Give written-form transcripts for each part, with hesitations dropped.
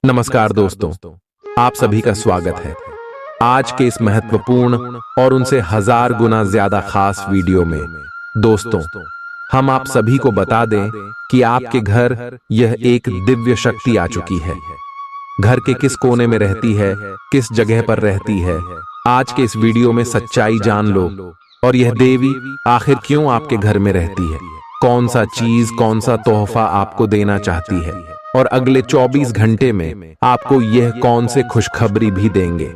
नमस्कार दोस्तों, आप सभी का स्वागत है। आज के इस महत्वपूर्ण और उनसे हजार गुना ज्यादा खास वीडियो में दोस्तों, हम आप सभी को बता दें कि आपके घर यह एक दिव्य शक्ति आ चुकी है। घर के किस कोने में रहती है, किस जगह पर रहती है, आज के इस वीडियो में सच्चाई जान लो। और यह देवी आखिर क्यों आपके घर में रहती है, कौन सा चीज, कौन सा तोहफा आपको देना चाहती है, और अगले 24 घंटे में आपको यह कौन से खुशखबरी भी देंगे।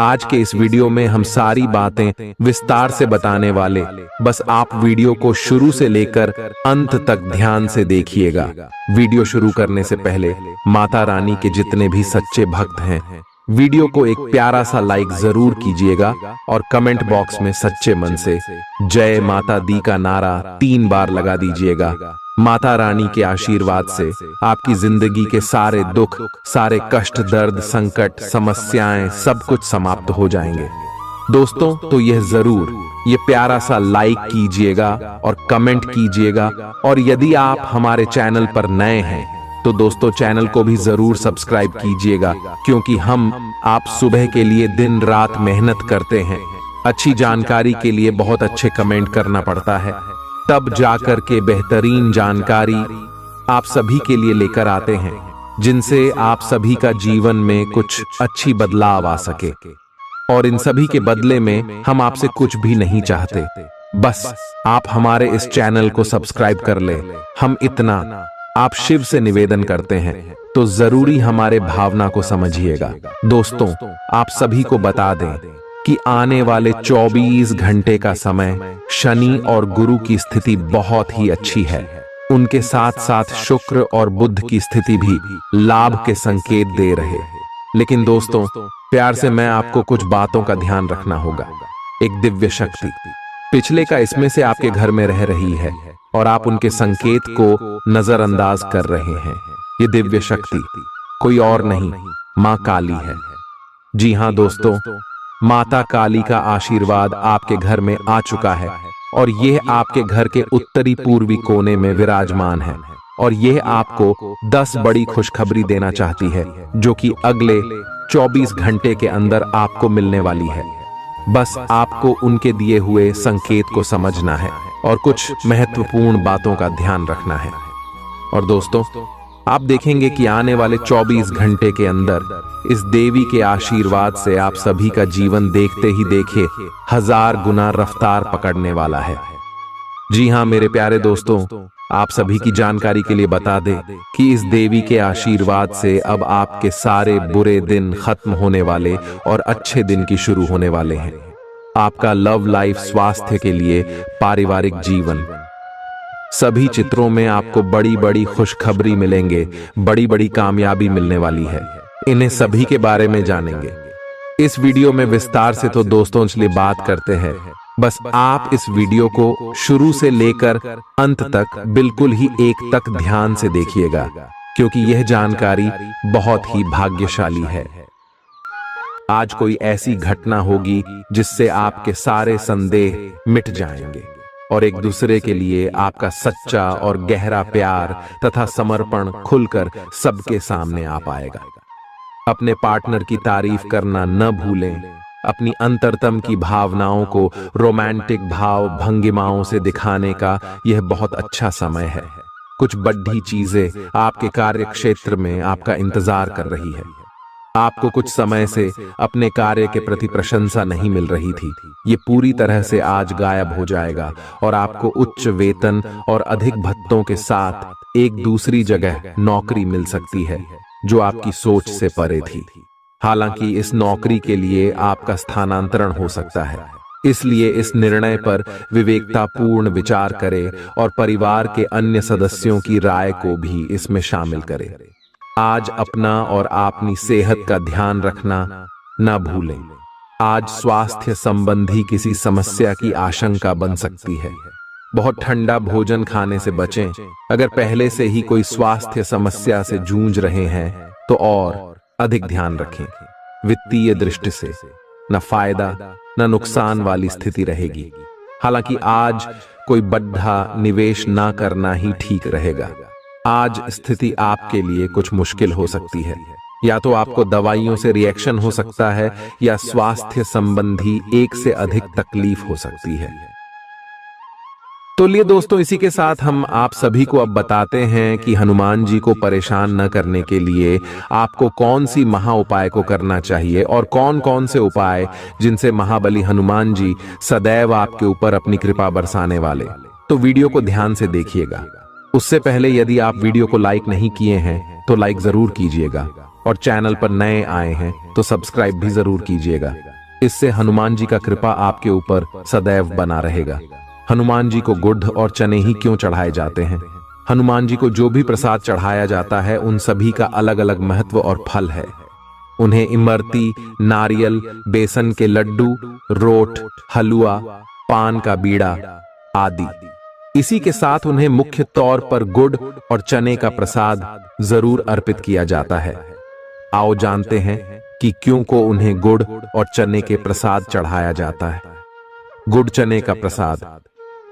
आज के इस वीडियो में हम सारी बातें विस्तार से बताने वाले, बस आप वीडियो को शुरू से लेकर अंत तक ध्यान से देखिएगा। वीडियो शुरू करने से पहले माता रानी के जितने भी सच्चे भक्त हैं, वीडियो को एक प्यारा सा लाइक जरूर कीजिएगा और कमेंट बॉक्स में सच्चे मन से जय माता दी का नारा 3 बार लगा दीजिएगा। माता रानी के आशीर्वाद से आपकी जिंदगी के सारे दुख, सारे कष्ट, दर्द, संकट, समस्याएं सब कुछ समाप्त हो जाएंगे। दोस्तों, तो यह जरूर ये प्यारा सा लाइक कीजिएगा और कमेंट कीजिएगा। और यदि आप हमारे चैनल पर नए हैं तो दोस्तों चैनल को भी जरूर सब्सक्राइब कीजिएगा, क्योंकि हम आप सुबह के लिए दिन रात मेहनत करते हैं। अच्छी जानकारी के लिए बहुत अच्छे कमेंट करना पड़ता है, तब जाकर के बेहतरीन जानकारी आप सभी के लिए लेकर आते हैं, जिनसे आप सभी का जीवन में कुछ अच्छी बदलाव आ सके। और इन सभी के बदले में हम आपसे कुछ भी नहीं चाहते, बस आप हमारे इस चैनल को सब्सक्राइब कर ले। हम इतना आप शिव से निवेदन करते हैं, तो जरूरी हमारे भावना को समझिएगा। दोस्तों, आप सभी को बता दें कि आने वाले 24 घंटे का समय शनि और गुरु की स्थिति बहुत ही अच्छी है। उनके साथ साथ शुक्र और बुध की स्थिति भी लाभ के संकेत दे रहे हैं। लेकिन दोस्तों, प्यार से मैं आपको कुछ बातों का ध्यान रखना होगा। एक दिव्य शक्ति पिछले का इसमें से आपके घर में रह रही है और आप उनके संकेत को नजरअंदाज कर रहे हैं। ये दिव्य शक्ति कोई और नहीं, मां काली है। जी हां दोस्तों, माता काली का आशीर्वाद आपके घर में आ चुका है और यह आपके घर के उत्तरी पूर्वी कोने में विराजमान है। और यह आपको 10 बड़ी खुशखबरी देना चाहती है, जो कि अगले 24 घंटे के अंदर आपको मिलने वाली है। बस आपको उनके दिए हुए संकेत को समझना है और कुछ महत्वपूर्ण बातों का ध्यान रखना है। और दोस्तों, आप देखेंगे कि आने वाले 24 घंटे के अंदर इस देवी के आशीर्वाद से आप सभी का जीवन देखते ही देखे 1000 गुना रफ्तार पकड़ने वाला है। जी हां मेरे प्यारे दोस्तों, आप सभी की जानकारी के लिए बता दें कि इस देवी के आशीर्वाद से अब आपके सारे बुरे दिन खत्म होने वाले और अच्छे दिन की शुरू होने वाले हैं। आपका लव लाइफ, स्वास्थ्य के लिए, पारिवारिक जीवन, सभी चित्रों में आपको बड़ी बड़ी खुशखबरी मिलेंगे, बड़ी बड़ी कामयाबी मिलने वाली है। इन्हें सभी के बारे में जानेंगे इस वीडियो में विस्तार से। तो दोस्तों चलिए बात करते हैं। बस आप इस वीडियो को शुरू से लेकर अंत तक बिल्कुल ही एक तक ध्यान से देखिएगा, क्योंकि यह जानकारी बहुत ही भाग्यशाली है। आज कोई ऐसी घटना होगी जिससे आपके सारे संदेह मिट जाएंगे और एक दूसरे के लिए आपका सच्चा और गहरा प्यार तथा समर्पण खुलकर सबके सामने आ पाएगा। अपने पार्टनर की तारीफ करना न भूलें। अपनी अंतरतम की भावनाओं को रोमांटिक भाव भंगिमाओं से दिखाने का यह बहुत अच्छा समय है। कुछ बड़ी चीजें आपके कार्य क्षेत्र में आपका इंतजार कर रही है। आपको कुछ समय से अपने कार्य के प्रति प्रशंसा नहीं मिल रही थी, ये पूरी तरह से आज गायब हो जाएगा और आपको उच्च वेतन और अधिक भत्तों के साथ एक दूसरी जगह नौकरी मिल सकती है, जो आपकी सोच से परे थी। हालांकि इस नौकरी के लिए आपका स्थानांतरण हो सकता है, इसलिए इस निर्णय पर विवेकतापूर्ण विचार करें और परिवार के अन्य सदस्यों की राय को भी इसमें शामिल करें। आज अपना और अपनी सेहत का ध्यान रखना न भूलें। आज स्वास्थ्य संबंधी किसी समस्या की आशंका बन सकती है। बहुत ठंडा भोजन खाने से बचें। अगर पहले से ही कोई स्वास्थ्य समस्या से जूझ रहे हैं तो और अधिक ध्यान रखें। वित्तीय दृष्टि से न फायदा न नुकसान वाली स्थिति रहेगी। हालांकि आज कोई बड़ा निवेश ना करना ही ठीक रहेगा। आज स्थिति आपके लिए कुछ मुश्किल हो सकती है, या तो आपको दवाइयों से रिएक्शन हो सकता है या स्वास्थ्य संबंधी एक से अधिक तकलीफ हो सकती है। तो लिए दोस्तों, इसी के साथ हम आप सभी को अब बताते हैं कि हनुमान जी को परेशान न करने के लिए आपको कौन सी महा उपाय को करना चाहिए और कौन कौन से उपाय जिनसे महाबली हनुमान जी सदैव आपके ऊपर अपनी कृपा बरसाने वाले। तो वीडियो को ध्यान से देखिएगा। उससे पहले यदि आप वीडियो को लाइक नहीं किए हैं तो लाइक जरूर कीजिएगा और चैनल पर नए आए हैं तो सब्सक्राइब भी जरूर कीजिएगा। इससे हनुमान जी का कृपा आपके ऊपर सदैव बना रहेगा। हनुमान जी को गुड़ और चने ही क्यों चढ़ाए जाते हैं? हनुमान जी को जो भी प्रसाद चढ़ाया जाता है उन सभी का अलग अलग महत्व और फल है। उन्हें इमरती, नारियल, बेसन के लड्डू, रोट, हलवा, पान का बीड़ा आदि। इसी के साथ उन्हें मुख्य तौर पर गुड़ और चने का प्रसाद जरूर अर्पित किया जाता है। आओ जानते हैं कि क्यों को उन्हें गुड़ और चने के प्रसाद चढ़ाया जाता है। गुड़ चने का प्रसाद।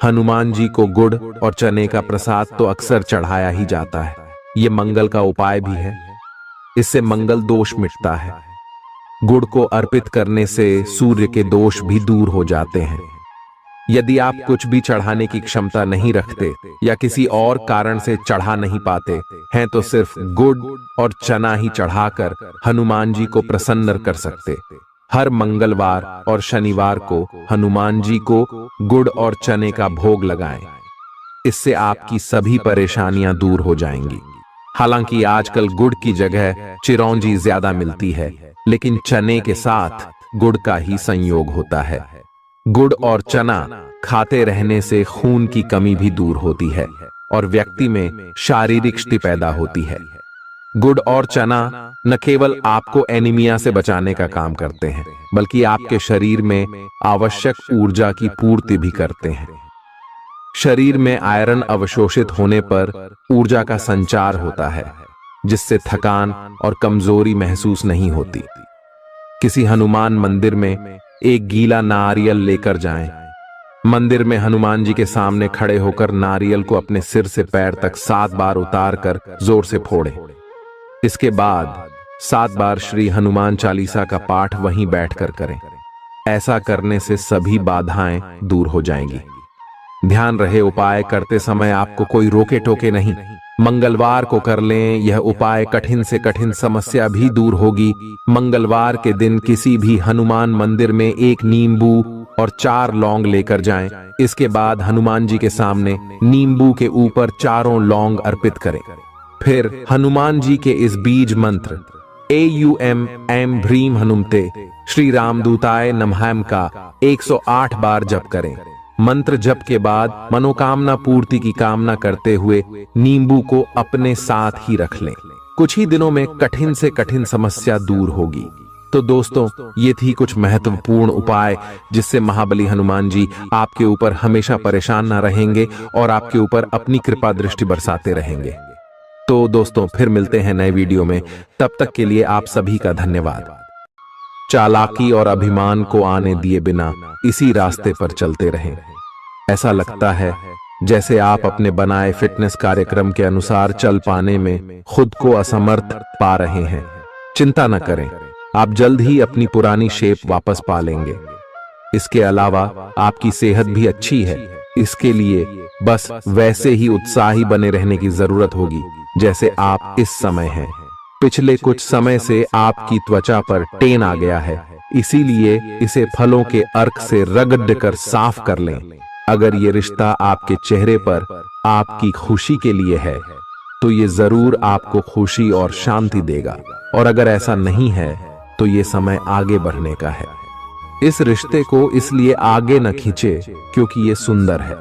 हनुमान जी को गुड़ और चने का प्रसाद तो अक्सर चढ़ाया ही जाता है। ये मंगल का उपाय भी है। इससे मंगल दोष मिटता है। गुड़ को अर्पित करने से सूर्य के दोष भी दूर हो जाते हैं। यदि आप कुछ भी चढ़ाने की क्षमता नहीं रखते या किसी और कारण से चढ़ा नहीं पाते हैं तो सिर्फ गुड़ और चना ही चढ़ाकर हनुमान जी को प्रसन्न कर सकते। हर मंगलवार और शनिवार को हनुमान जी को गुड़ और चने का भोग लगाएं। इससे आपकी सभी परेशानियां दूर हो जाएंगी। हालांकि आजकल गुड़ की जगह चिरौंजी ज्यादा मिलती है, लेकिन चने के साथ गुड़ का ही संयोग होता है। गुड़ और चना खाते रहने से खून की कमी भी दूर होती है और व्यक्ति में शारीरिक शक्ति पैदा होती है। गुड़ और चना न केवल आपको एनीमिया से बचाने का काम करते हैं, बल्कि आपके शरीर में आवश्यक ऊर्जा की पूर्ति भी करते हैं। शरीर में आयरन अवशोषित होने पर ऊर्जा का संचार होता है, जिससे थकान और कमजोरी महसूस नहीं होती। किसी हनुमान मंदिर में एक गीला नारियल लेकर जाएं। मंदिर में हनुमान जी के सामने खड़े होकर नारियल को अपने सिर से पैर तक 7 बार उतार कर जोर से फोड़ें। इसके बाद 7 बार श्री हनुमान चालीसा का पाठ वहीं बैठकर करें। ऐसा करने से सभी बाधाएं दूर हो जाएंगी। ध्यान रहे, उपाय करते समय आपको कोई रोके टोके नहीं। मंगलवार को कर लें। यह उपाय कठिन से कठिन समस्या भी दूर होगी। मंगलवार के दिन किसी भी हनुमान मंदिर में 1 नींबू और 4 लौंग लेकर जाएं। इसके बाद हनुमान जी के सामने नींबू के ऊपर 4 लौंग अर्पित करें। फिर हनुमान जी के इस बीज मंत्र AUM ऐं ह्रीं हनुमते श्री रामदूताय नमः का 108 बार जप करें। मंत्र जप के बाद मनोकामना पूर्ति की कामना करते हुए नींबू को अपने साथ ही रख लें। कुछ ही दिनों में कठिन से कठिन समस्या दूर होगी। तो दोस्तों, ये थी कुछ महत्वपूर्ण उपाय जिससे महाबली हनुमान जी आपके ऊपर हमेशा परेशान ना रहेंगे और आपके ऊपर अपनी कृपा दृष्टि बरसाते रहेंगे। तो दोस्तों, फिर मिलते हैं नए वीडियो में। तब तक के लिए आप सभी का धन्यवाद। चालाकी और अभिमान को आने दिए बिना इसी रास्ते पर चलते रहें। ऐसा लगता है जैसे आप अपने बनाए फिटनेस कार्यक्रम के अनुसार चल पाने में खुद को असमर्थ पा रहे हैं। चिंता न करें, आप जल्द ही अपनी पुरानी शेप वापस पा लेंगे। इसके अलावा आपकी सेहत भी अच्छी है। इसके लिए बस वैसे ही उत्साही बने रहने की जरूरत होगी जैसे आप इस समय हैं। पिछले कुछ समय से आपकी त्वचा पर टेन आ गया है, इसीलिए इसे फलों के अर्क से रगड़ कर साफ कर लें। अगर ये रिश्ता आपके चेहरे पर आपकी खुशी के लिए है तो ये जरूर आपको खुशी और शांति देगा, और अगर ऐसा नहीं है तो ये समय आगे बढ़ने का है। इस रिश्ते को इसलिए आगे न खींचे क्योंकि ये सुंदर है।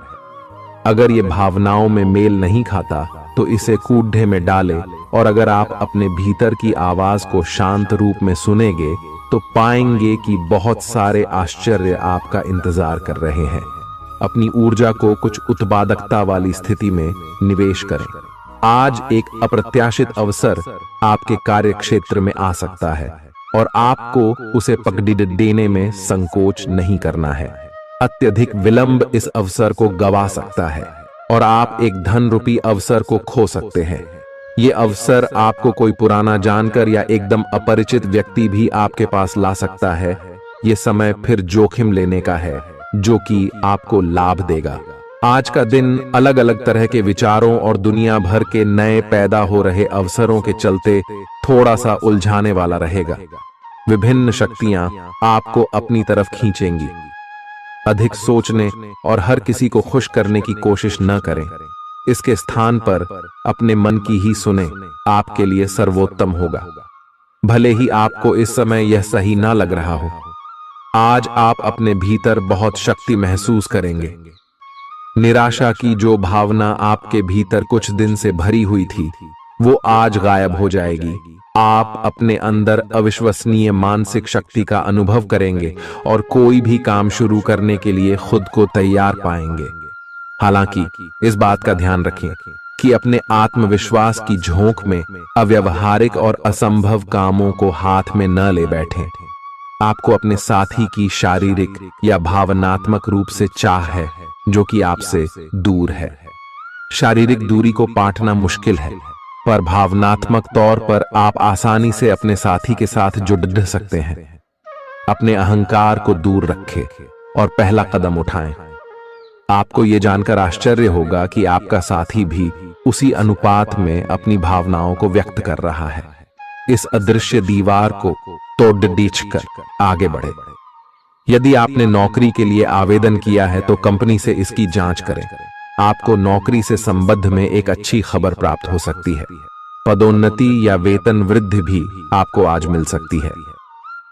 अगर ये भावनाओं में मेल नहीं खाता तो इसे कूढ़े में डाले, और अगर आप अपने भीतर की आवाज को शांत रूप में सुनेंगे तो पाएंगे कि बहुत सारे आश्चर्य आपका इंतजार कर रहे हैं। अपनी ऊर्जा को कुछ उत्पादकता वाली स्थिति में निवेश करें। आज एक अप्रत्याशित अवसर आपके कार्य क्षेत्र में आ सकता है और आपको उसे पकड़ देने में संकोच नहीं करना है। अत्यधिक विलंब इस अवसर को गवा सकता है और आप एक धन रूपी अवसर को खो सकते हैं। ये अवसर आपको कोई पुराना जानकर या एकदम अपरिचित व्यक्ति भी आपके पास ला सकता है। ये समय फिर जोखिम लेने का है जो कि आपको लाभ देगा। आज का दिन अलग अलग तरह के विचारों और दुनिया भर के नए पैदा हो रहे अवसरों के चलते थोड़ा सा उलझाने वाला रहेगा। विभिन्न शक्तियां आपको अपनी तरफ खींचेंगी। अधिक सोचने और हर किसी को खुश करने की कोशिश न करें। इसके स्थान पर अपने मन की ही सुने, आपके लिए सर्वोत्तम होगा। भले ही आपको इस समय यह सही ना लग रहा हो, आज आप अपने भीतर बहुत शक्ति महसूस करेंगे। निराशा की जो भावना आपके भीतर कुछ दिन से भरी हुई थी, वो आज गायब हो जाएगी। आप अपने अंदर अविश्वसनीय मानसिक शक्ति का अनुभव करेंगे और कोई भी काम शुरू करने के लिए खुद को तैयार पाएंगे। हालांकि इस बात का ध्यान रखें कि अपने आत्मविश्वास की झोंक में अव्यावहारिक और असंभव कामों को हाथ में न ले बैठें। आपको अपने साथी की शारीरिक या भावनात्मक रूप से चाह है जो कि आपसे दूर है। शारीरिक दूरी को पाटना मुश्किल है, पर भावनात्मक तौर पर आप आसानी से अपने साथी के साथ जुड़ सकते हैं। अपने अहंकार को दूर रखें और पहला कदम उठाएं। आपको यह जानकर आश्चर्य होगा कि आपका साथी भी उसी अनुपात में अपनी भावनाओं को व्यक्त कर रहा है। इस अदृश्य दीवार को तोड़ आगे बढ़े। यदि आपने नौकरी के लिए आवेदन किया है तो कंपनी से इसकी जांच करें। आपको नौकरी से संबंध में एक अच्छी खबर प्राप्त हो सकती है। पदोन्नति या वेतन वृद्धि भी आपको आज मिल सकती है।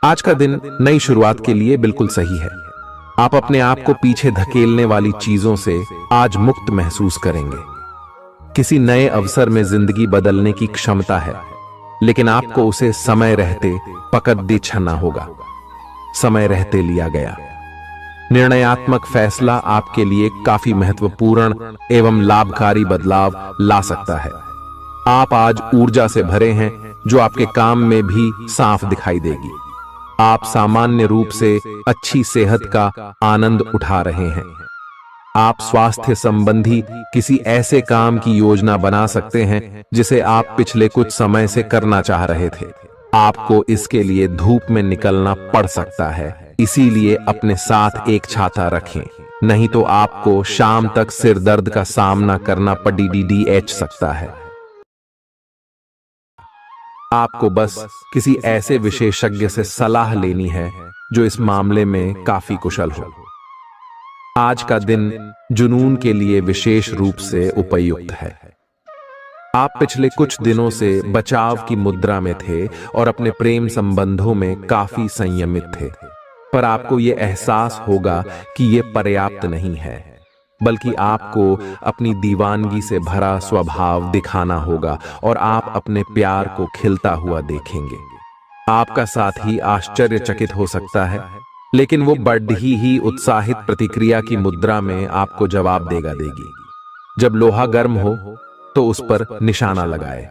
आज का दिन नई शुरुआत के लिए बिल्कुल सही है। आप अपने आप को पीछे धकेलने वाली चीजों से आज मुक्त महसूस करेंगे। किसी नए अवसर में जिंदगी बदलने की क्षमता है, लेकिन आपको उसे समय रहते पकड़ दे छना होगा। समय रहते लिया गया निर्णयात्मक फैसला आपके लिए काफी महत्वपूर्ण एवं लाभकारी बदलाव ला सकता है। आप आज ऊर्जा से भरे हैं जो आपके काम में भी साफ दिखाई देगी। आप सामान्य रूप से अच्छी सेहत का आनंद उठा रहे हैं। आप स्वास्थ्य संबंधी किसी ऐसे काम की योजना बना सकते हैं जिसे आप पिछले कुछ समय से करना चाह रहे थे। आपको इसके लिए धूप में निकलना पड़ सकता है, इसीलिए अपने साथ एक छाता रखें, नहीं तो आपको शाम तक सिर दर्द का सामना करना पड़ सकता है। आपको बस किसी ऐसे विशेषज्ञ से सलाह लेनी है जो इस मामले में काफी कुशल हो। आज का दिन जुनून के लिए विशेष रूप से उपयुक्त है। आप पिछले कुछ दिनों से बचाव की मुद्रा में थे और अपने प्रेम संबंधों में काफी संयमित थे, पर आपको यह एहसास होगा कि यह पर्याप्त नहीं है, बल्कि आपको अपनी दीवानगी से भरा स्वभाव दिखाना होगा और आप अपने प्यार को खिलता हुआ देखेंगे। आपका साथी आश्चर्यचकित हो सकता है, लेकिन वो बड़ी ही उत्साहित प्रतिक्रिया की मुद्रा में आपको जवाब देगी। जब लोहा गर्म हो तो उस पर निशाना लगाए।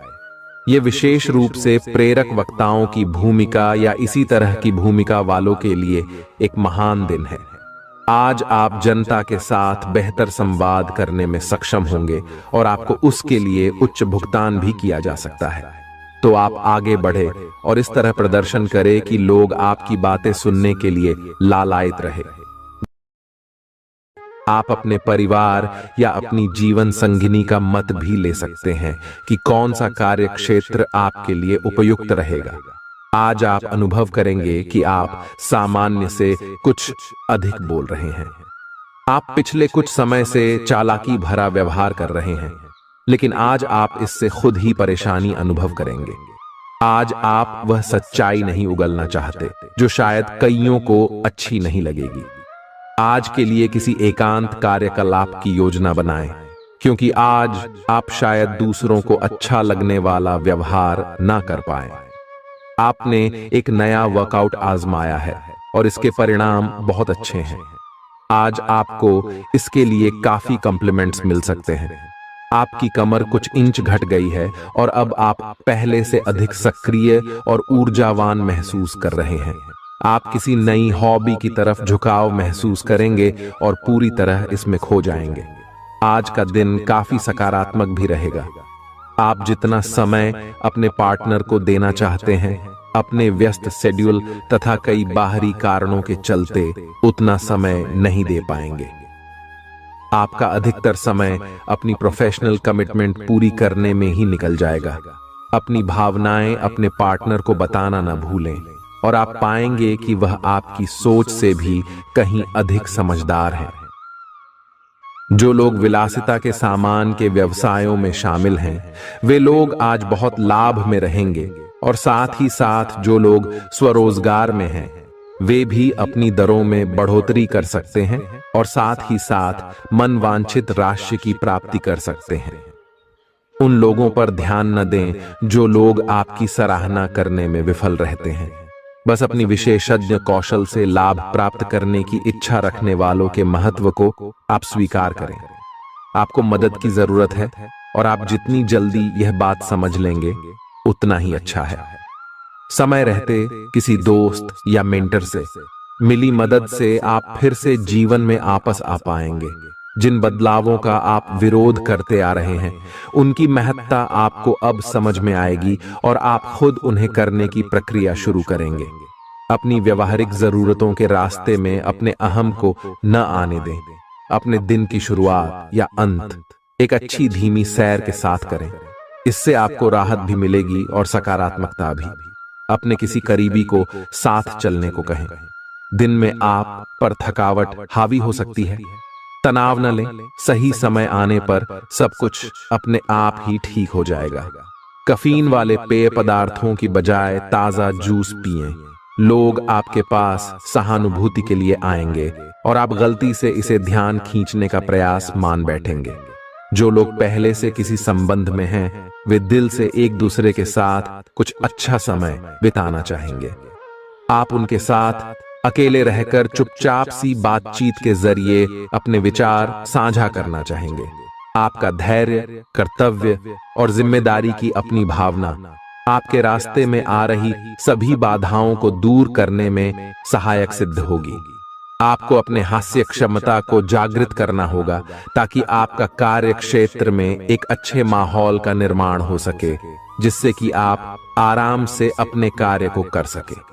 ये विशेष रूप से प्रेरक वक्ताओं की भूमिका या इसी तरह की भूमिका वालों के लिए एक महान दिन है। आज आप जनता के साथ बेहतर संवाद करने में सक्षम होंगे और आपको उसके लिए उच्च भुगतान भी किया जा सकता है। तो आप आगे बढ़े और इस तरह प्रदर्शन करें कि लोग आपकी बातें सुनने के लिए लालायित रहे। आप अपने परिवार या अपनी जीवन संगिनी का मत भी ले सकते हैं कि कौन सा कार्य क्षेत्र आपके लिए उपयुक्त रहेगा। आज आप अनुभव करेंगे कि आप सामान्य से कुछ अधिक बोल रहे हैं। आप पिछले कुछ समय से चालाकी भरा व्यवहार कर रहे हैं, लेकिन आज आप इससे खुद ही परेशानी अनुभव करेंगे। आज आप वह सच्चाई नहीं उगलना चाहते जो शायद कईयों को अच्छी नहीं लगेगी। आज के लिए किसी एकांत कार्यकलाप की योजना बनाएं, क्योंकि आज आप शायद दूसरों को अच्छा लगने वाला व्यवहार ना कर पाए। आपने एक नया वर्कआउट आजमाया है और इसके परिणाम बहुत अच्छे हैं। आज आपको इसके लिए काफी कॉम्प्लीमेंट्स मिल सकते हैं। आपकी कमर कुछ इंच घट गई है और अब आप पहले से अधिक सक्रिय और ऊर्जावान महसूस कर रहे हैं। आप किसी नई हॉबी की तरफ झुकाव महसूस करेंगे और पूरी तरह इसमें खो जाएंगे। आज का दिन काफी सकारात्मक भी रहेगा। आप जितना समय अपने पार्टनर को देना चाहते हैं, अपने व्यस्त शेड्यूल तथा कई बाहरी कारणों के चलते उतना समय नहीं दे पाएंगे। आपका अधिकतर समय अपनी प्रोफेशनल कमिटमेंट पूरी करने में ही निकल जाएगा। अपनी भावनाएं अपने पार्टनर को बताना न भूलें और आप पाएंगे कि वह आपकी सोच से भी कहीं अधिक समझदार है। जो लोग विलासिता के सामान के व्यवसायों में शामिल हैं, वे लोग आज बहुत लाभ में रहेंगे और साथ ही साथ जो लोग स्वरोजगार में हैं, वे भी अपनी दरों में बढ़ोतरी कर सकते हैं और साथ ही साथ मनवांछित राशि की प्राप्ति कर सकते हैं। उन लोगों पर ध्यान न दें जो लोग आपकी सराहना करने में विफल रहते हैं। बस अपनी विशेषज्ञ कौशल से लाभ प्राप्त करने की इच्छा रखने वालों के महत्व को आप स्वीकार करें। आपको मदद की जरूरत है और आप जितनी जल्दी यह बात समझ लेंगे उतना ही अच्छा है। समय रहते किसी दोस्त या मेंटर से मिली मदद से आप फिर से जीवन में वापस आ पाएंगे। जिन बदलावों का आप विरोध करते आ रहे हैं, उनकी महत्ता आपको अब समझ में आएगी और आप खुद उन्हें करने की प्रक्रिया शुरू करेंगे। अपनी व्यवहारिक जरूरतों के रास्ते में अपने अहम को न आने दें। अपने दिन की शुरुआत या अंत एक अच्छी धीमी सैर के साथ करें। इससे आपको राहत भी मिलेगी और सकारात्मकता भी। अपने किसी करीबी को साथ चलने को कहें। दिन में आप पर थकावट हावी हो सकती है, तनाव न लें। सही समय आने पर सब कुछ अपने आप ही ठीक हो जाएगा। कैफीन वाले पेय पदार्थों की बजाय ताजा जूस पिएं। लोग आपके पास सहानुभूति के लिए आएंगे और आप गलती से इसे ध्यान खींचने का प्रयास मान बैठेंगे। जो लोग पहले से किसी संबंध में हैं, वे दिल से एक दूसरे के साथ कुछ अच्छा समय बिताना चाहेंगे। आप उनके साथ अकेले रहकर चुपचाप सी बातचीत के जरिए अपने विचार साझा करना चाहेंगे। आपका धैर्य, कर्तव्य और जिम्मेदारी की अपनी भावना आपके रास्ते में आ रही सभी बाधाओं को दूर करने में सहायक सिद्ध होगी। आपको अपने हास्य क्षमता को जागृत करना होगा ताकि आपका कार्य क्षेत्र में एक अच्छे माहौल का निर्माण हो सके, जिससे कि आप आराम से अपने कार्य को कर सके।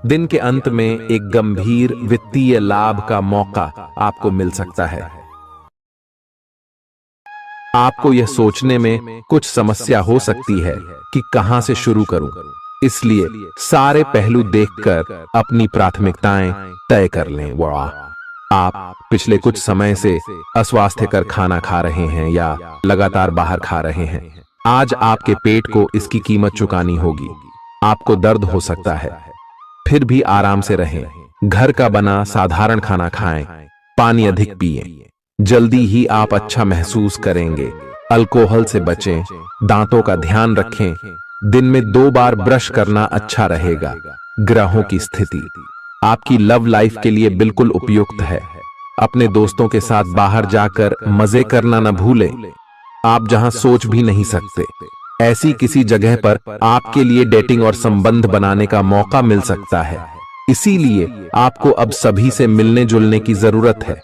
दिन के अंत में एक गंभीर वित्तीय लाभ का मौका आपको मिल सकता है। आपको यह सोचने में कुछ समस्या हो सकती है कि कहां से शुरू करूं, इसलिए सारे पहलू देखकर अपनी प्राथमिकताएं तय कर लें। आप पिछले कुछ समय से अस्वास्थ्यकर खाना खा रहे हैं या लगातार बाहर खा रहे हैं। आज आपके पेट को इसकी कीमत चुकानी होगी। आपको दर्द हो सकता है, फिर भी आराम से रहें। घर का बना साधारण खाना खाएं, पानी अधिक पिएं। जल्दी ही आप अच्छा महसूस करेंगे। अल्कोहल से बचें, दांतों का ध्यान रखें। दिन में 2 बार ब्रश करना अच्छा रहेगा। ग्रहों की स्थिति आपकी लव लाइफ के लिए बिल्कुल उपयुक्त है। अपने दोस्तों के साथ बाहर जाकर मजे करना न भूलें। आप जहां सोच भी नहीं सकते, ऐसी किसी जगह पर आपके लिए डेटिंग और संबंध बनाने का मौका मिल सकता है। इसीलिए आपको अब सभी से मिलने जुलने की जरूरत है।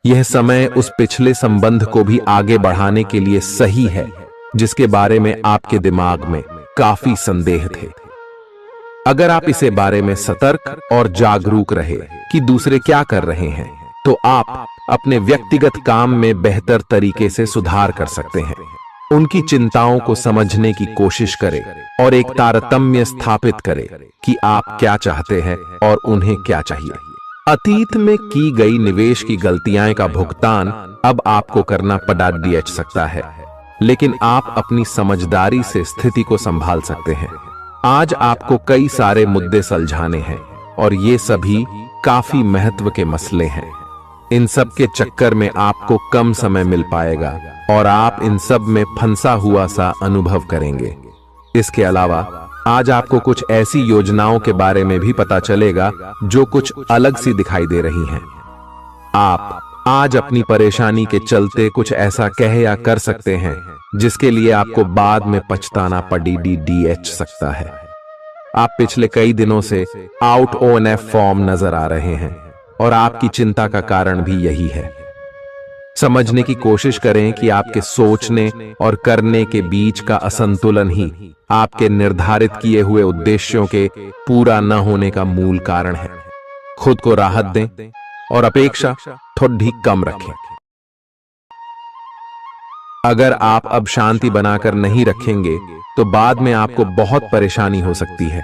यह समय उस पिछले संबंध को भी आगे बढ़ाने के लिए सही है जिसके बारे में आपके दिमाग में काफी संदेह थे। अगर आप इसे बारे में सतर्क और जागरूक रहे कि दूसरे क्या कर रहे हैं, तो आप अपने व्यक्तिगत काम में बेहतर तरीके से सुधार कर सकते हैं। उनकी चिंताओं को समझने की कोशिश करें और एक तारतम्य स्थापित करें कि आप क्या चाहते हैं और उन्हें क्या चाहिए। अतीत में की गई निवेश की गलतियां का भुगतान अब आपको करना पड़ सकता है, लेकिन आप अपनी समझदारी से स्थिति को संभाल सकते हैं। आज आपको कई सारे मुद्दे सुलझाने हैं और ये सभी काफी महत्व के मसले हैं। इन सब के चक्कर में आपको कम समय मिल पाएगा और आप इन सब में फंसा हुआ सा अनुभव करेंगे। इसके अलावा आज आपको कुछ ऐसी योजनाओं के बारे में भी पता चलेगा जो कुछ अलग सी दिखाई दे रही हैं। आप आज अपनी परेशानी के चलते कुछ ऐसा कह या कर सकते हैं जिसके लिए आपको बाद में पछताना पड़ सकता है। आप पिछले कई दिनों से आउट ऑन फॉर्म नजर आ रहे हैं और आपकी चिंता का कारण भी यही है। समझने की कोशिश करें कि आपके सोचने और करने के बीच का असंतुलन ही आपके निर्धारित किए हुए उद्देश्यों के पूरा न होने का मूल कारण है। खुद को राहत दें और अपेक्षा थोड़ी कम रखें। अगर आप अब शांति बनाकर नहीं रखेंगे तो बाद में आपको बहुत परेशानी हो सकती है।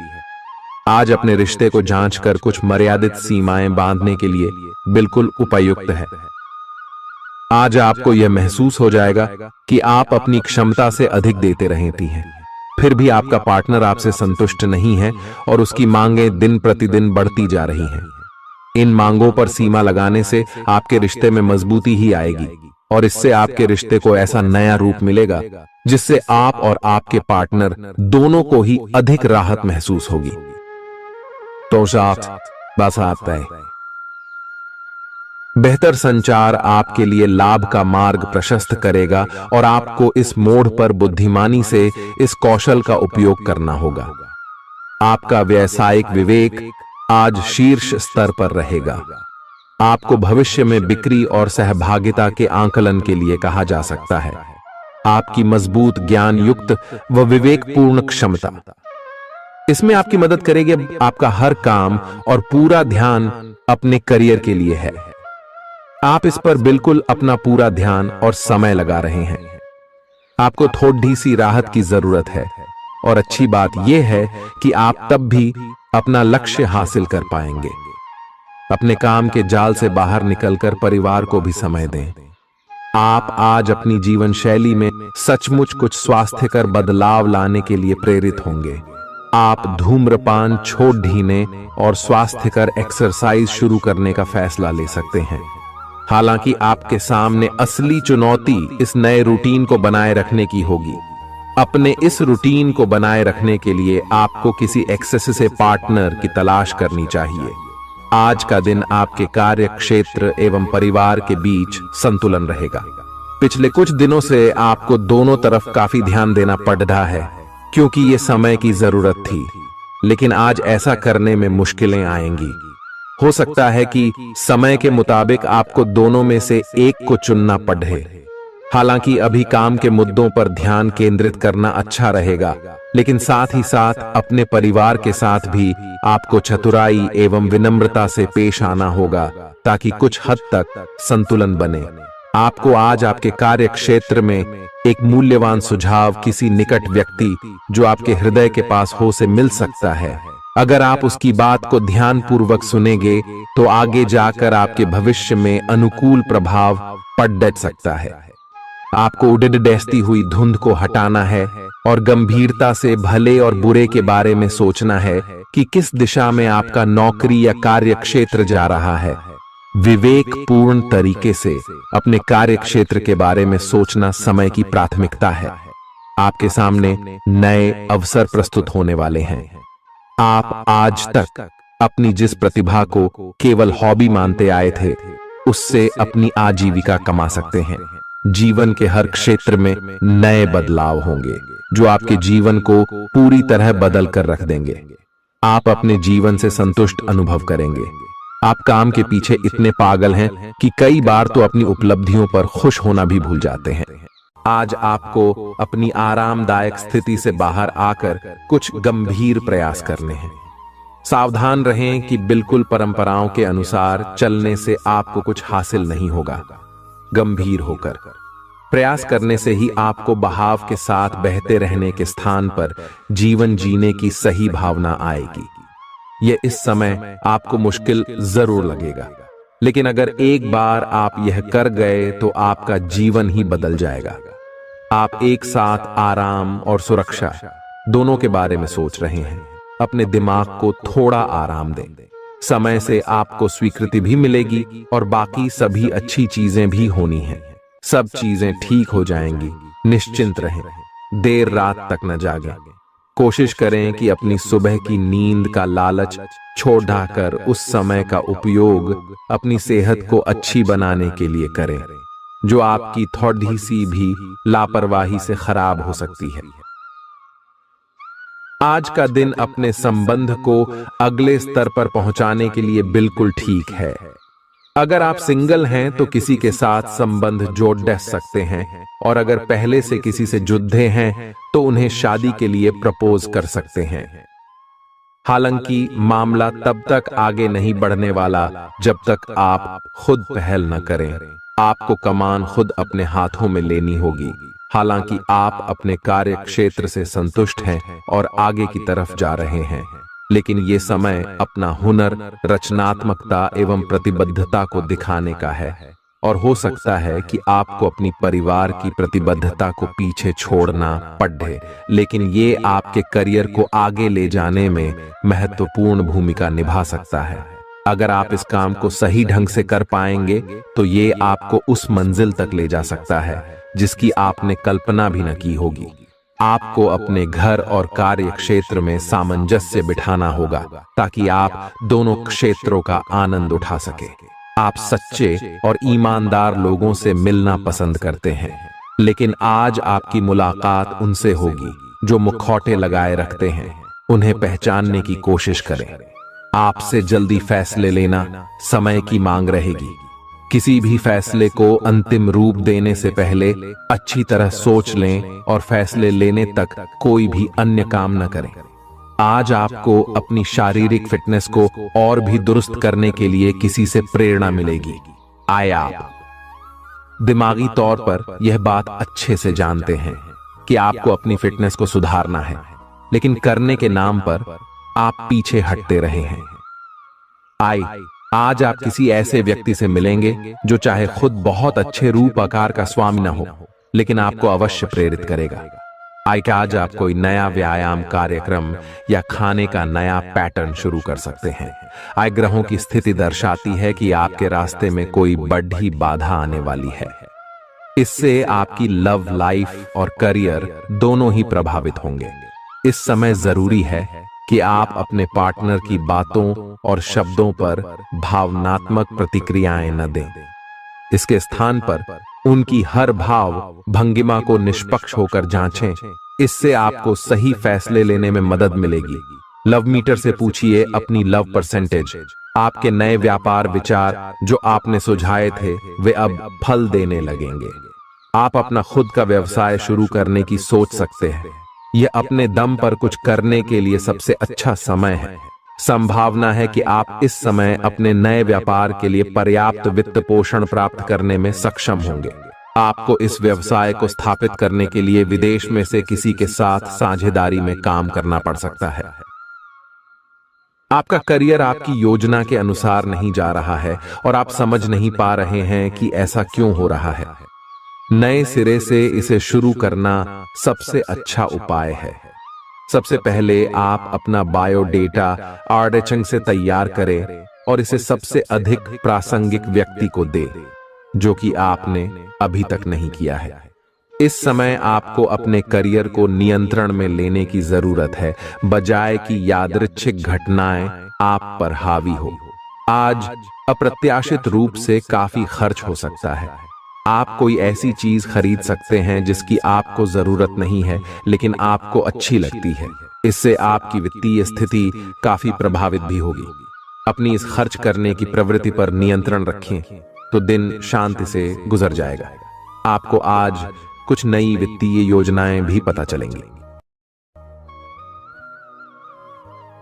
आज अपने रिश्ते को जांचकर कुछ मर्यादित सीमाएं बांधने के लिए बिल्कुल उपयुक्त है। आज आपको यह महसूस हो जाएगा कि आप अपनी क्षमता से अधिक देते रहती हैं, फिर भी आपका पार्टनर आपसे संतुष्ट नहीं है और उसकी मांगें दिन प्रतिदिन बढ़ती जा रही हैं। इन मांगों पर सीमा लगाने से आपके रिश्ते में मजबूती ही आएगी और इससे आपके रिश्ते को ऐसा नया रूप मिलेगा जिससे आप और आपके पार्टनर दोनों को ही अधिक राहत महसूस होगी। तो बस आता है। बेहतर संचार आपके लिए लाभ का मार्ग प्रशस्त करेगा और आपको इस मोड़ पर बुद्धिमानी से इस कौशल का उपयोग करना होगा। आपका व्यावसायिक विवेक आज शीर्ष स्तर पर रहेगा। आपको भविष्य में बिक्री और सहभागिता के आंकलन के लिए कहा जा सकता है। आपकी मजबूत ज्ञान युक्त व विवेकपूर्ण क्षमता इसमें आपकी मदद करेगी। आपका हर काम और पूरा ध्यान अपने करियर के लिए है। आप इस पर बिल्कुल अपना पूरा ध्यान और समय लगा रहे हैं। आपको थोड़ी सी राहत की जरूरत है और अच्छी बात यह है कि आप तब भी अपना लक्ष्य हासिल कर पाएंगे। अपने काम के जाल से बाहर निकलकर परिवार को भी समय दें। आप आज अपनी जीवन शैली में सचमुच कुछ स्वास्थ्यकर बदलाव लाने के लिए प्रेरित होंगे। आप धूम्रपान छोड़ देने और स्वास्थ्यकर एक्सरसाइज शुरू करने का फैसला ले सकते हैं। हालांकि आपके सामने असली चुनौती इस नए रूटीन को बनाए रखने की होगी। अपने इस रूटीन को बनाए रखने के लिए आपको किसी एक्सेस से पार्टनर की तलाश करनी चाहिए। आज का दिन आपके कार्य क्षेत्र एवं परिवार के बीच संतुलन रहेगा। पिछले कुछ दिनों से आपको दोनों तरफ काफी ध्यान देना पड़ रहा है क्योंकि ये समय की जरूरत थी, लेकिन आज ऐसा करने में मुश्किलें आएंगी। हो सकता है कि समय के मुताबिक आपको दोनों में से एक को चुनना पड़े। हालांकि अभी काम के मुद्दों पर ध्यान केंद्रित करना अच्छा रहेगा, लेकिन साथ ही साथ अपने परिवार के साथ भी आपको चतुराई एवं विनम्रता से पेश आना होगा ताकि कुछ हद तक संतुलन बने। आपको आज आपके कार्य क्षेत्र में एक मूल्यवान सुझाव किसी निकट व्यक्ति जो आपके हृदय के पास हो से मिल सकता है। अगर आप उसकी बात को ध्यानपूर्वक सुनेंगे तो आगे जाकर आपके भविष्य में अनुकूल प्रभाव पड़ सकता है। आपको उड़ती हुई धुंध को हटाना है और गंभीरता से भले और बुरे के बारे में सोचना है कि किस दिशा में आपका नौकरी या कार्य क्षेत्र जा रहा है। विवेकपूर्ण तरीके से अपने कार्य क्षेत्र के बारे में सोचना समय की प्राथमिकता है। आपके सामने नए अवसर प्रस्तुत होने वाले हैं। आप आज तक अपनी जिस प्रतिभा को केवल हॉबी मानते आए थे, उससे अपनी आजीविका कमा सकते हैं। जीवन के हर क्षेत्र में नए बदलाव होंगे जो आपके जीवन को पूरी तरह बदल कर रख देंगे। आप अपने जीवन से संतुष्ट अनुभव करेंगे। आप काम के पीछे इतने पागल हैं कि कई बार तो अपनी उपलब्धियों पर खुश होना भी भूल जाते हैं। आज आपको अपनी आरामदायक स्थिति से बाहर आकर कुछ गंभीर प्रयास करने हैं। सावधान रहें कि बिल्कुल परंपराओं के अनुसार चलने से आपको कुछ हासिल नहीं होगा। गंभीर होकर प्रयास करने से ही आपको बहाव के साथ बहते रहने के स्थान पर जीवन जीने की सही भावना आएगी। यह इस समय आपको मुश्किल जरूर लगेगा, लेकिन अगर एक बार आप यह कर गए तो आपका जीवन ही बदल जाएगा। आप एक साथ आराम और सुरक्षा दोनों के बारे में सोच रहे हैं। अपने दिमाग को थोड़ा आराम दें। समय से आपको स्वीकृति भी मिलेगी और बाकी सभी अच्छी चीजें भी होनी हैं। सब चीजें ठीक हो जाएंगी। निश्चिंत रहें, देर रात तक न जागें। कोशिश करें कि अपनी सुबह की नींद का लालच छोड़ कर उस समय का उपयोग अपनी सेहत को अच्छी बनाने के लिए करें, जो आपकी थोड़ी सी भी लापरवाही से खराब हो सकती है। आज का दिन अपने संबंध को अगले स्तर पर पहुंचाने के लिए बिल्कुल ठीक है। अगर आप सिंगल हैं तो किसी के साथ संबंध जोड़ सकते हैं, और अगर पहले से किसी से जुड़े हैं तो उन्हें शादी के लिए प्रपोज कर सकते हैं। हालांकि मामला तब तक आगे नहीं बढ़ने वाला जब तक आप खुद पहल न करें। आपको कमान खुद अपने हाथों में लेनी होगी। हालांकि आप अपने कार्य क्षेत्र से संतुष्ट हैं और आगे की तरफ जा रहे हैं, लेकिन ये समय अपना हुनर, रचनात्मकता एवं प्रतिबद्धता को दिखाने का है। और हो सकता है कि आपको अपनी परिवार की प्रतिबद्धता को पीछे छोड़ना पड़े, लेकिन ये आपके करियर को आगे ले जाने में महत्वपूर्ण भूमिका निभा सकता है। अगर आप इस काम को सही ढंग से कर पाएंगे तो ये आपको उस मंजिल तक ले जा सकता है जिसकी आपने कल्पना भी न की होगी। आपको अपने घर और कार्य क्षेत्र में सामंजस्य बिठाना होगा ताकि आप दोनों क्षेत्रों का आनंद उठा सके। आप सच्चे और ईमानदार लोगों से मिलना पसंद करते हैं, लेकिन आज आपकी मुलाकात उनसे होगी जो मुखौटे लगाए रखते हैं। उन्हें पहचानने की कोशिश करें। आपसे जल्दी फैसले लेना समय की मांग रहेगी। किसी भी फैसले को अंतिम रूप देने से पहले अच्छी तरह सोच लें और फैसले लेने तक कोई भी अन्य काम न करें। आज आपको अपनी शारीरिक फिटनेस को और भी दुरुस्त करने के लिए किसी से प्रेरणा मिलेगी। आप दिमागी तौर पर यह बात अच्छे से जानते हैं कि आपको अपनी फिटनेस को सुधारना है, लेकिन करने के नाम पर आप पीछे हटते रहे हैं। आज आप किसी ऐसे व्यक्ति से मिलेंगे जो चाहे खुद बहुत अच्छे रूप आकार का स्वामी न हो, लेकिन आपको अवश्य प्रेरित करेगा। आज आप कोई नया व्यायाम कार्यक्रम या खाने का नया पैटर्न शुरू कर सकते हैं। ग्रहों की स्थिति दर्शाती है कि आपके रास्ते में कोई बड़ी बाधा आने वाली है। इससे आपकी लव लाइफ और करियर दोनों ही प्रभावित होंगे। इस समय जरूरी है कि आप अपने पार्टनर की बातों और शब्दों पर भावनात्मक प्रतिक्रियाएं न दें। इसके स्थान पर उनकी हर भाव भंगिमा को निष्पक्ष होकर जांचें। इससे आपको सही फैसले लेने में मदद मिलेगी। लव मीटर से पूछिए अपनी लव परसेंटेज। आपके नए व्यापार विचार जो आपने सुझाए थे वे अब फल देने लगेंगे। आप अपना खुद का व्यवसाय शुरू करने की सोच सकते हैं। यह अपने दम पर कुछ करने के लिए सबसे अच्छा समय है। संभावना है कि आप इस समय अपने नए व्यापार के लिए पर्याप्त वित्त पोषण प्राप्त करने में सक्षम होंगे। आपको इस व्यवसाय को स्थापित करने के लिए विदेश में से किसी के साथ साझेदारी में काम करना पड़ सकता है। आपका करियर आपकी योजना के अनुसार नहीं जा रहा है और आप समझ नहीं पा रहे हैं कि ऐसा क्यों हो रहा है। नए सिरे से इसे शुरू करना सबसे अच्छा उपाय है। सबसे पहले आप अपना बायोडेटा आर्डेचंग से तैयार करें और इसे सबसे अधिक प्रासंगिक व्यक्ति को दे जो कि आपने अभी तक नहीं किया है। इस समय आपको अपने करियर को नियंत्रण में लेने की जरूरत है, बजाय कि यादृच्छिक घटनाएं आप पर हावी हो। आज अप्रत्याशित रूप से काफी खर्च हो सकता है। आप कोई ऐसी चीज खरीद सकते हैं जिसकी आपको जरूरत नहीं है लेकिन आपको अच्छी लगती है। इससे आपकी वित्तीय स्थिति काफी प्रभावित भी होगी। अपनी इस खर्च करने की प्रवृत्ति पर नियंत्रण रखें तो दिन शांति से गुजर जाएगा। आपको आज कुछ नई वित्तीय योजनाएं भी पता चलेंगी।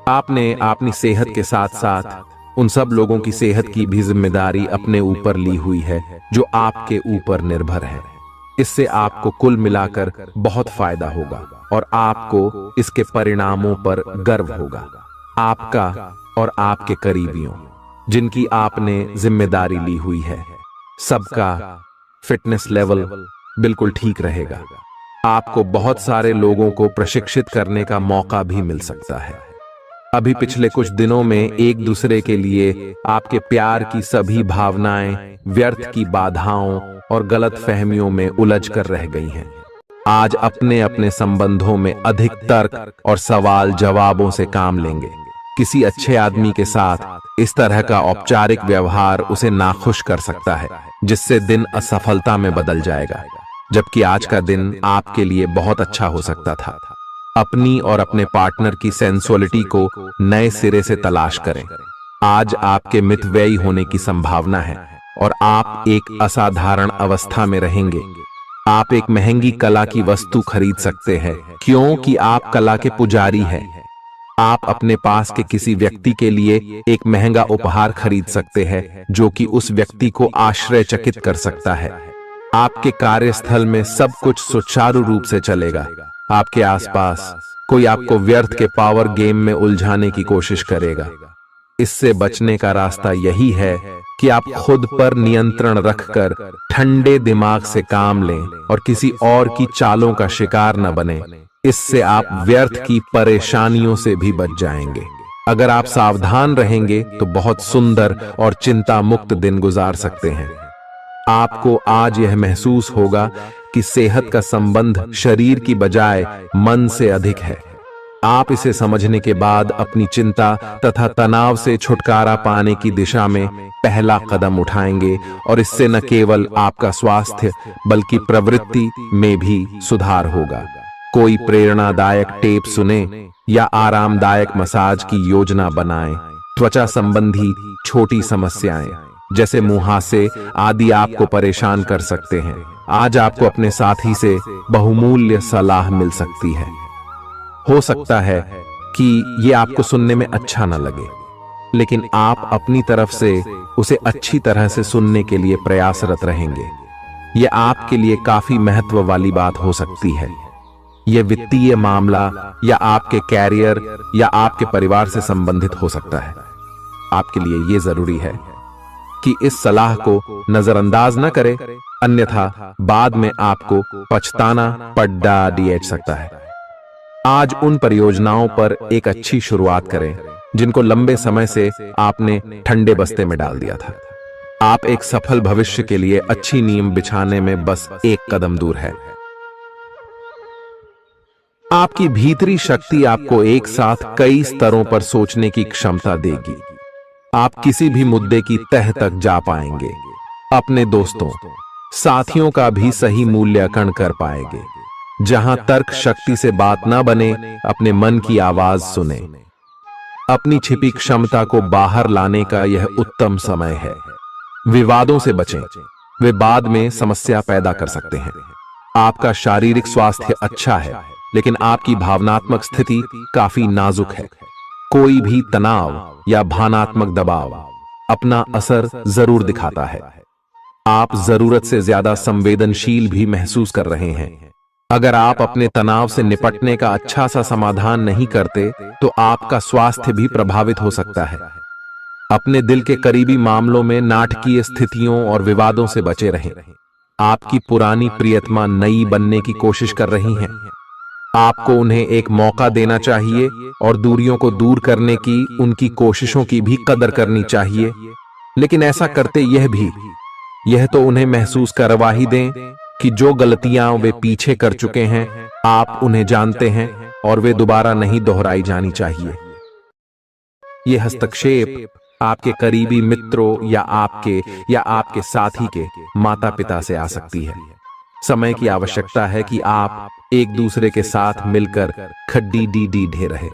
आपने अपनी सेहत के साथ साथ उन सब लोगों की सेहत की भी जिम्मेदारी अपने ऊपर ली हुई है जो आपके ऊपर निर्भर है। इससे आपको कुल मिलाकर बहुत फायदा होगा और आपको इसके परिणामों पर गर्व होगा। आपका और आपके करीबियों जिनकी आपने जिम्मेदारी ली हुई है, सबका फिटनेस लेवल बिल्कुल ठीक रहेगा। आपको बहुत सारे लोगों को प्रशिक्षित करने का मौका भी मिल सकता है। अभी पिछले कुछ दिनों में एक दूसरे के लिए आपके प्यार की सभी भावनाएं व्यर्थ की बाधाओं और गलत फहमियों में उलझ कर रह गई हैं। आज अपने अपने संबंधों में अधिक तर्क और सवाल जवाबों से काम लेंगे। किसी अच्छे आदमी के साथ इस तरह का औपचारिक व्यवहार उसे नाखुश कर सकता है, जिससे दिन असफलता में बदल जाएगा। जबकि आज का दिन आपके लिए बहुत अच्छा हो सकता था। अपनी और अपने पार्टनर की सेंसुअलिटी को नए सिरे से तलाश करें। आज आपके मितव्ययी होने की संभावना है और आप एक असाधारण अवस्था में रहेंगे। आप एक महंगी कला की वस्तु खरीद सकते हैं क्योंकि आप कला के पुजारी हैं। आप अपने पास के किसी व्यक्ति के लिए एक महंगा उपहार खरीद सकते हैं जो कि उस व्यक्ति को आश्चर्यचकित कर सकता है। आपके कार्यस्थल में सब कुछ सुचारू रूप से चलेगा। आपके आसपास कोई आपको व्यर्थ के पावर गेम में उलझाने की कोशिश करेगा। इससे बचने का रास्ता यही है कि आप खुद पर नियंत्रण रखकर ठंडे दिमाग से काम लें और किसी और की चालों का शिकार न बने। इससे आप व्यर्थ की परेशानियों से भी बच जाएंगे। अगर आप सावधान रहेंगे तो बहुत सुंदर और चिंता मुक्त दिन गुजार सकते हैं। आपको आज यह महसूस होगा कि सेहत का संबंध शरीर की बजाय मन से अधिक है। आप इसे समझने के बाद अपनी चिंता तथा तनाव से छुटकारा पाने की दिशा में पहला कदम उठाएंगे और इससे न केवल आपका स्वास्थ्य बल्कि प्रवृत्ति में भी सुधार होगा। कोई प्रेरणादायक टेप सुने या आरामदायक मसाज की योजना बनाएं। त्वचा संबंधी छोटी समस्याएं जैसे मुहासे आदि आपको परेशान कर सकते हैं। आज आपको अपने साथी से बहुमूल्य सलाह मिल सकती है। हो सकता है कि ये आपको सुनने में अच्छा न लगे, लेकिन आप अपनी तरफ से उसे अच्छी तरह से सुनने के लिए प्रयासरत रहेंगे। यह आपके लिए काफी महत्व वाली बात हो सकती है। यह वित्तीय मामला या आपके कैरियर या आपके परिवार से संबंधित हो सकता है। आपके लिए यह जरूरी है कि इस सलाह को नजरअंदाज न करें, अन्यथा बाद में आपको पछताना पड़ सकता है। आज उन परियोजनाओं पर एक अच्छी शुरुआत करें जिनको लंबे समय से आपने ठंडे बस्ते में डाल दिया था। आप एक सफल भविष्य के लिए अच्छी नींव बिछाने में बस एक कदम दूर है। आपकी भीतरी शक्ति आपको एक साथ कई स्तरों पर सोचने की क्षमता देगी। आप किसी भी मुद्दे की तह तक जा पाएंगे। अपने दोस्तों, साथियों का भी सही मूल्यांकन कर पाएंगे। जहां तर्क शक्ति से बात ना बने, अपने मन की आवाज सुने। अपनी छिपी क्षमता को बाहर लाने का यह उत्तम समय है। विवादों से बचें, वे बाद में समस्या पैदा कर सकते हैं। आपका शारीरिक स्वास्थ्य अच्छा है, लेकिन आपकी भावनात्मक स्थिति काफी नाजुक है। कोई भी तनाव या भावनात्मक दबाव अपना असर जरूर दिखाता है। आप जरूरत से ज्यादा संवेदनशील भी महसूस कर रहे हैं। अगर आप अपने तनाव से निपटने का अच्छा सा समाधान नहीं करते, तो आपका स्वास्थ्य भी प्रभावित हो सकता है। अपने दिल के करीबी मामलों में नाटकीय स्थितियों और विवादों से बचे रहें। आपकी पुरानी प्रियतमा नई बनने की कोशिश कर रही हैं। आपको उन्हें एक मौका देना चाहिए और दूरियों को दूर करने की उनकी कोशिशों की भी कदर करनी चाहिए। लेकिन ऐसा करते यह तो उन्हें महसूस करवा ही दें कि जो गलतियां वे पीछे कर चुके हैं, आप उन्हें जानते हैं और वे दोबारा नहीं दोहराई जानी चाहिए। यह हस्तक्षेप आपके करीबी मित्रों या आपके साथी के माता पिता से आ सकती है। समय की आवश्यकता है कि आप एक दूसरे के साथ मिलकर खड्डी ढे रहे।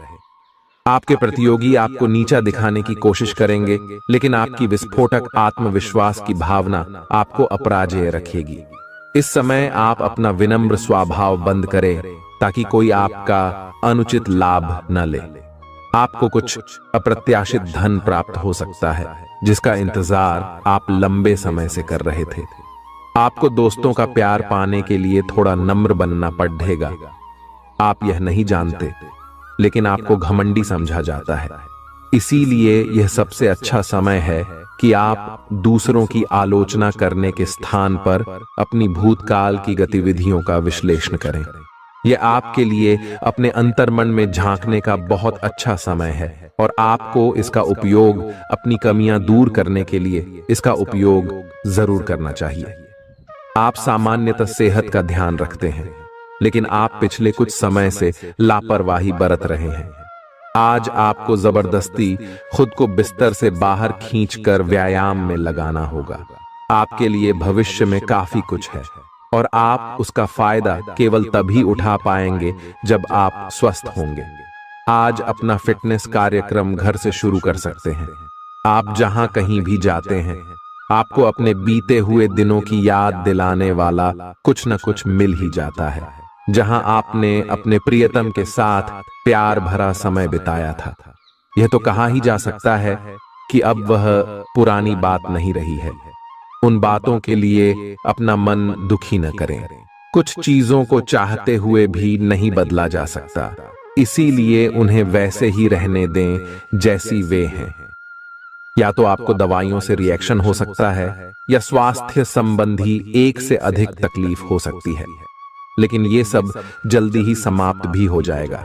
आपके प्रतियोगी आपको नीचा दिखाने की कोशिश करेंगे, लेकिन आपकी विस्फोटक आत्मविश्वास की भावना आपको अपराजेय रखेगी। इस समय आप अपना विनम्र स्वभाव बंद करें ताकि कोई आपका अनुचित लाभ न ले। आपको कुछ अप्रत्याशित धन प्राप्त हो सकता है जिसका इंतजार आप लंबे समय से कर रहे थे। आपको दोस्तों का प्यार पाने के लिए थोड़ा नम्र बनना पड़ेगा। आप यह नहीं जानते, लेकिन आपको घमंडी समझा जाता है। इसीलिए यह सबसे अच्छा समय है कि आप दूसरों की आलोचना करने के स्थान पर अपनी भूतकाल की गतिविधियों का विश्लेषण करें। यह आपके लिए अपने अंतर्मन में झांकने का बहुत अच्छा समय है और आपको इसका उपयोग अपनी कमियां दूर करने के लिए इसका उपयोग जरूर करना चाहिए। आप सामान्यतः सेहत का ध्यान रखते हैं, लेकिन आप पिछले कुछ समय से लापरवाही बरत रहे हैं। आज आपको जबरदस्ती खुद को बिस्तर से बाहर खींचकर व्यायाम में लगाना होगा। आपके लिए भविष्य में काफी कुछ है और आप उसका फायदा केवल तभी उठा पाएंगे जब आप स्वस्थ होंगे। आज अपना फिटनेस कार्यक्रम घर से शुरू कर सकते हैं। आप जहां कहीं भी जाते हैं, आपको अपने बीते हुए दिनों की याद दिलाने वाला कुछ न कुछ मिल ही जाता है। जहां आपने अपने प्रियतम के साथ प्यार भरा समय बिताया था। यह तो कहा ही जा सकता है कि अब वह पुरानी बात नहीं रही है। उन बातों के लिए अपना मन दुखी न करें। कुछ चीजों को चाहते हुए भी नहीं बदला जा सकता, इसीलिए उन्हें वैसे ही रहने दें जैसी वे हैं। या तो आपको दवाइयों से रिएक्शन हो सकता है, या स्वास्थ्य संबंधी एक से अधिक तकलीफ हो सकती है, लेकिन ये सब जल्दी ही समाप्त भी हो जाएगा।